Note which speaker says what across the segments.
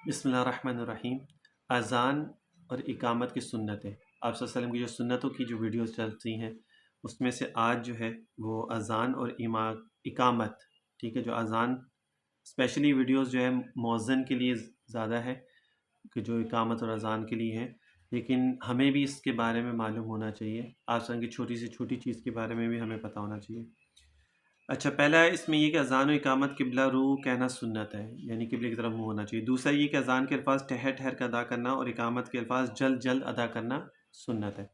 Speaker 1: بسم اللہ الرحمن الرحیم۔ اذان اور اقامت کی سنتیں، آپ صلی اللہ علیہ وسلم کی جو سنتوں کی جو ویڈیوز چلتی ہیں اس میں سے آج جو ہے وہ اذان اور اقامت، ٹھیک ہے، جو اذان اسپیشلی ویڈیوز جو ہے مؤذن کے لیے زیادہ ہے کہ جو اقامت اور اذان کے لیے ہیں، لیکن ہمیں بھی اس کے بارے میں معلوم ہونا چاہیے، آپ صلی اللہ علیہ وسلم کی چھوٹی سے چھوٹی چیز کے بارے میں بھی ہمیں پتہ ہونا چاہیے۔ اچھا، پہلا ہے اس میں یہ کہ اذان و اقامت قبلہ رو کہنا سنت ہے، یعنی قبلے کی طرف منہ ہونا چاہیے۔ دوسرا یہ کہ اذان کے الفاظ ٹھہر ٹھہر کر ادا کرنا اور اقامت کے الفاظ جلد جلد ادا کرنا سنت ہے۔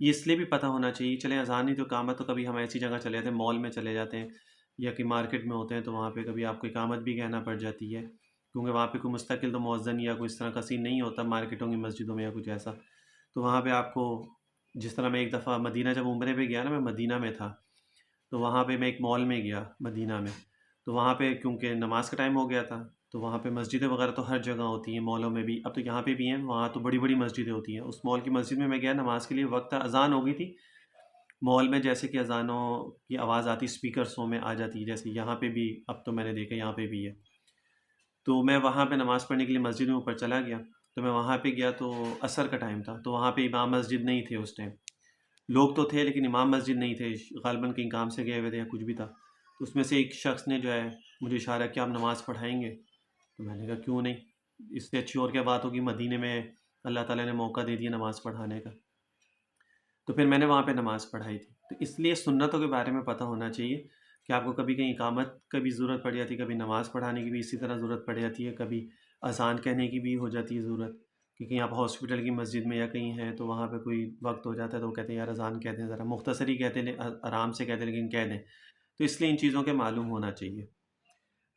Speaker 1: یہ اس لیے بھی پتہ ہونا چاہیے، چلیں اذان ہی تو اقامت تو کبھی ہم ایسی جگہ چلے جاتے ہیں، مال میں چلے جاتے ہیں یا کہ مارکیٹ میں ہوتے ہیں، تو وہاں پہ کبھی آپ کو اقامت بھی کہنا پڑ جاتی ہے، کیونکہ وہاں پہ کوئی مستقل تو مؤذن یا کوئی اس طرح کا سین نہیں ہوتا مارکیٹوں کی مسجدوں میں یا کچھ ایسا، تو وہاں پہ آپ کو، جس طرح میں ایک دفعہ مدینہ جب عمرے پہ گیا نا، میں مدینہ میں تھا، تو وہاں پہ میں ایک مال میں گیا مدینہ میں، تو وہاں پہ کیونکہ نماز کا ٹائم ہو گیا تھا، تو وہاں پہ مسجدیں وغیرہ تو ہر جگہ ہوتی ہیں، مالوں میں بھی، اب تو یہاں پہ بھی ہیں، وہاں تو بڑی بڑی مسجدیں ہوتی ہیں۔ اس مال کی مسجد میں گیا نماز کے لیے، وقت تھا، اذان ہو گئی تھی۔ مال میں جیسے کہ اذانوں کی آواز آتی اسپیکرسوں میں آ جاتی ہے، جیسے یہاں پہ بھی، اب تو میں نے دیکھا یہاں پہ بھی ہے، تو میں وہاں پہ نماز پڑھنے کے لیے مسجد میں اوپر چلا گیا، تو میں وہاں پہ گیا تو عصر کا ٹائم تھا، تو وہاں پہ امام مسجد نہیں تھے اس ٹائم، لوگ تو تھے لیکن امام مسجد نہیں تھے، غالباً کہیں کام سے گئے ہوئے تھے یا کچھ بھی تھا، تو اس میں سے ایک شخص نے جو ہے مجھے اشارہ کیا، آپ نماز پڑھائیں گے؟ تو میں نے کہا کیوں نہیں، اس سے اچھی اور کیا بات ہوگی، مدینے میں اللہ تعالیٰ نے موقع دے دیا نماز پڑھانے کا، تو پھر میں نے وہاں پہ نماز پڑھائی تھی۔ تو اس لیے سنتوں کے بارے میں پتہ ہونا چاہیے کہ آپ کو کبھی کہیں اقامت کا بھی ضرورت پڑ جاتی ہے، کبھی نماز پڑھانے کی بھی اسی طرح ضرورت پڑ جاتی ہے، کبھی اذان کہنے کی بھی ہو جاتی ہے ضرورت، کہ کہیں آپ ہاسپٹل کی مسجد میں یا کہیں ہیں تو وہاں پہ کوئی وقت ہو جاتا ہے تو وہ کہتے ہیں یار اذان کہہ دیں، ذرا مختصر ہی کہتے ہیں، آرام سے کہتے ہیں لیکن کہہ دیں، تو اس لیے ان چیزوں کے معلوم ہونا چاہیے۔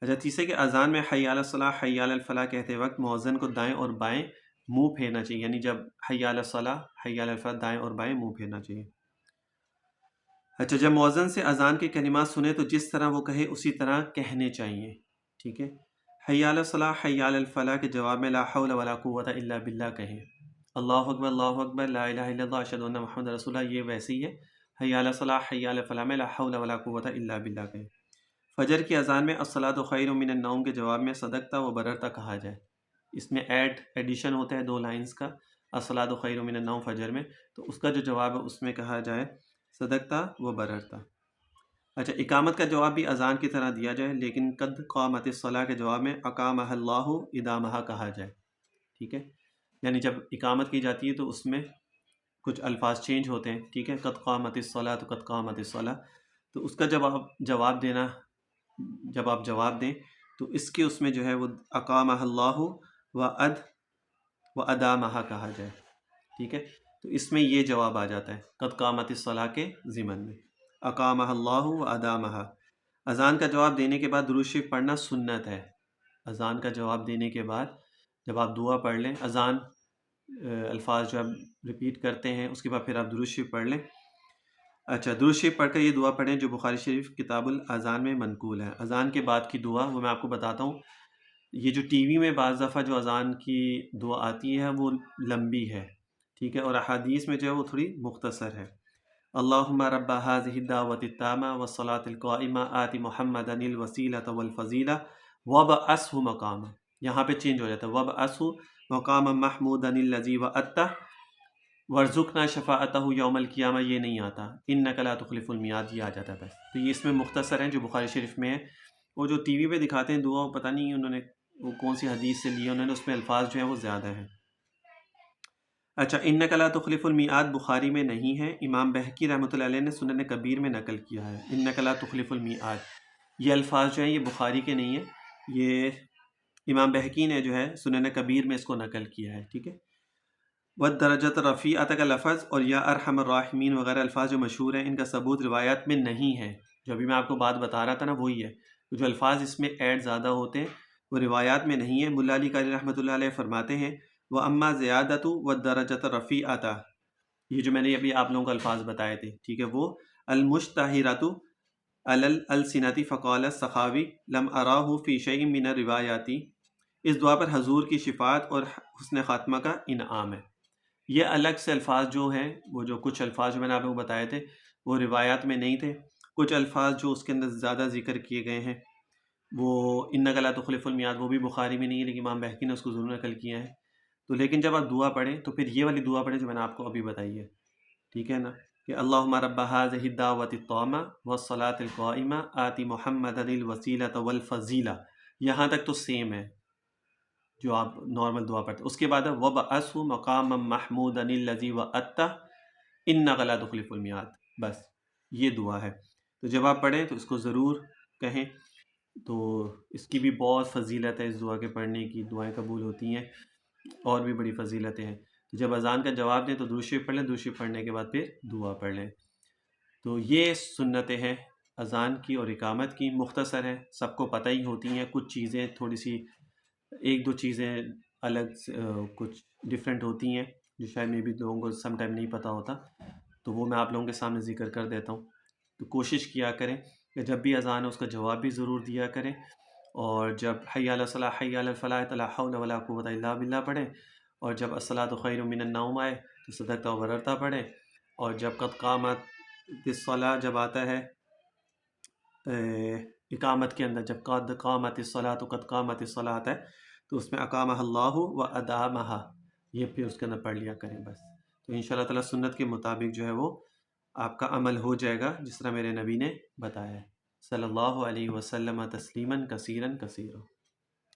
Speaker 1: اچھا، تیسرے کہ اذان میں حی علی الصلاح حی علی الفلاح کہتے وقت مؤذن کو دائیں اور بائیں منہ پھیرنا چاہیے، یعنی جب حی علی الصلاح حی علی الفلاح دائیں اور بائیں منہ پھیرنا چاہیے۔ اچھا، جب مؤذن سے اذان کے کلمات سنیں تو جس طرح وہ کہے اسی طرح کہنے چاہیے، ٹھیک ہے۔ حی علی الصلاح حی علی الفلاح کے جواب میں لا حول ولا قوت الا باللہ کہیں، اللہ اکبر لا الہ الا اللہ اشہد ان محمد رسول اللہ، یہ ویسے ہی ہے، حی علی الصلاح حی علی الفلاح میں لا حول ولا قوت الا باللہ کہیں۔ فجر کی اذان میں الصلاۃ خیر من النوم کے جواب میں صدقتا و بررتا کہا جائے، اس میں ایڈیشن ہوتا ہے 2 لائنز کا، الصلاۃ خیر من النوم فجر میں، تو اس کا جو جواب ہے اس میں کہا جائے صدقتا و بررتا۔ اچھا، اقامت کا جواب بھی اذان کی طرح دیا جائے، لیکن قد قامت الصلاح کے جواب میں اقامہ اللہ ادامہ کہا جائے، ٹھیک ہے، یعنی جب اقامت کی جاتی ہے تو اس میں کچھ الفاظ چینج ہوتے ہیں، ٹھیک ہے، قد قامت الصلاح تو قد قامت الصلاح، تو اس کا جواب دینا، جب آپ جواب دیں تو اس کے اس میں جو ہے وہ اقامہ اللہ و ادامہ کہا جائے، ٹھیک ہے، تو اس میں یہ جواب آ جاتا ہے قد قامت الصلاح کے ضمن میں، اقامہ اللہ و ادامہ۔ اذان کا جواب دینے کے بعد درود شریف پڑھنا سنت ہے، اذان کا جواب دینے کے بعد جب آپ دعا پڑھ لیں، اذان الفاظ جو آپ ریپیٹ کرتے ہیں اس کے بعد پھر آپ درود شریف پڑھ لیں۔ اچھا، درود شریف پڑھ کر یہ دعا پڑھیں جو بخاری شریف کتاب الاذان میں منقول ہے۔ اذان کے بعد کی دعا وہ میں آپ کو بتاتا ہوں، یہ جو ٹی وی میں بعض دفعہ جو اذان کی دعا آتی ہے وہ لمبی ہے، ٹھیک ہے، اور احادیث میں جو ہے وہ تھوڑی مختصر ہے۔ اللہم رب هذه الدعوة التامة والصلاة القائمة آت محمدا الوسیلة والفضیلہ وابعثه مقاما، یہاں پہ چینج ہو جاتا ہے وابعثه مقاما محمودا الذی وعدتہ ورزقنا شفاعتہ یوم القیامہ، یہ نہیں آتا، انک لا تخلف المیعاد، یہ آ جاتا ہے بس، تو یہ اس میں مختصر ہیں جو بخاری شریف میں ہے۔ وہ جو ٹی وی پہ دکھاتے ہیں دعا، پتہ نہیں انہوں نے وہ کون سی حدیث سے لی ہے، انہوں نے اس میں الفاظ جو ہیں وہ زیادہ ہیں۔ اچھا، انک لا تخلف المیعاد بخاری میں نہیں ہے، امام بہقی رحمۃ اللہ علیہ نے سنن کبیر میں نقل کیا ہے، انک لا تخلف المیعاد، یہ الفاظ جو ہیں یہ بخاری کے نہیں ہیں، یہ امام بہقی نے جو ہے سنن کبیر میں اس کو نقل کیا ہے، ٹھیک ہے۔ والدرجۃ رفیعۃ کا لفظ اور یا ارحم الراحمین وغیرہ الفاظ جو مشہور ہیں، ان کا ثبوت روایات میں نہیں ہے، جو ابھی میں آپ کو بات بتا رہا تھا نا وہی ہے، جو الفاظ اس میں ایڈ زیادہ ہوتے ہیں وہ روایات میں نہیں ہے۔ ملا علی قاری رحمۃ اللہ علیہ فرماتے ہیں وہ اما زیادت و درجۃ رفیعۃ، یہ جو میں نے ابھی آپ لوگوں کو الفاظ بتائے تھے، ٹھیک ہے، وہ المشتہرۃ علی الالسنۃ فقال السخاوی لم اراہ فی شیء من الروایات، اس دعا پر حضور کی شفاعت اور حسن خاتمہ کا انعام ہے۔ یہ الگ سے الفاظ جو ہیں، وہ جو کچھ الفاظ جو میں نے آپ کو بتائے تھے وہ روایات میں نہیں تھے، کچھ الفاظ جو اس کے اندر زیادہ ذکر کیے گئے ہیں وہ انک لا تخلف المیعاد وہ بھی بخاری میں نہیں ہے، لیکن امام بہقی نے اس کو ضرور نقل کیا ہے۔ تو لیکن جب آپ دعا پڑھیں تو پھر یہ والی دعا پڑھیں جو میں نے آپ کو ابھی بتائی ہے، ٹھیک ہے نا، کہ اللہم رب هذه الدعوة التامة والصلاة القائمة آتی محمدا الوسیلۃ والفضیلہ، یہاں تک تو سیم ہے جو آپ نارمل دعا پڑھتے ہیں۔ اس کے بعد وَبَعَثْهُ مَقَامًا مَحْمُودًا الَّذِي وَعَدتَّهُ إِنَّكَ لَا تُخْلِفُ الْمِيعَادَ، بس یہ دعا ہے۔ تو جب آپ پڑھیں تو اس کو ضرور کہیں، تو اس کی بھی بہت فضیلت ہے، اس دعا کے پڑھنے کی، دعائیں قبول ہوتی ہیں، اور بھی بڑی فضیلتیں ہیں۔ تو جب اذان کا جواب دیں تو درود شریف پڑھ لیں، درود شریف پڑھنے کے بعد پھر دعا پڑھ لیں۔ تو یہ سنتیں ہیں اذان کی اور اقامت کی، مختصر ہیں، سب کو پتہ ہی ہوتی ہیں، کچھ چیزیں تھوڑی سی ایک دو چیزیں الگ کچھ ڈفرینٹ ہوتی ہیں جو شاید میں بھی لوگوں کو سم ٹائم نہیں پتہ ہوتا، تو وہ میں آپ لوگوں کے سامنے ذکر کر دیتا ہوں۔ تو کوشش کیا کریں کہ جب بھی اذان ہو اس کا جواب بھی ضرور دیا کریں، اور جب حی علی الصلاۃ حی علی الفلاح لا حول ولا قوۃ الا باللہ پڑھیں، اور جب الصلاۃ خیر من النوم آئے تو صدقت و بررتا پڑھیں، اور جب قد قامت الصلاۃ جب آتا ہے اقامت کے اندر، جب قد قامت الصلاۃ قد قامت الصلاۃ ہے تو اس میں اقامہ اللہ و ادامہ، یہ پھر اس کے اندر پڑھ لیا کریں بس۔ تو ان شاء اللہ تعالیٰ سنت کے مطابق جو ہے وہ آپ کا عمل ہو جائے گا جس طرح میرے نبی نے بتایا ہے، صلی اللہ علیہ وسلم تسلیما کثیرا کثیرا۔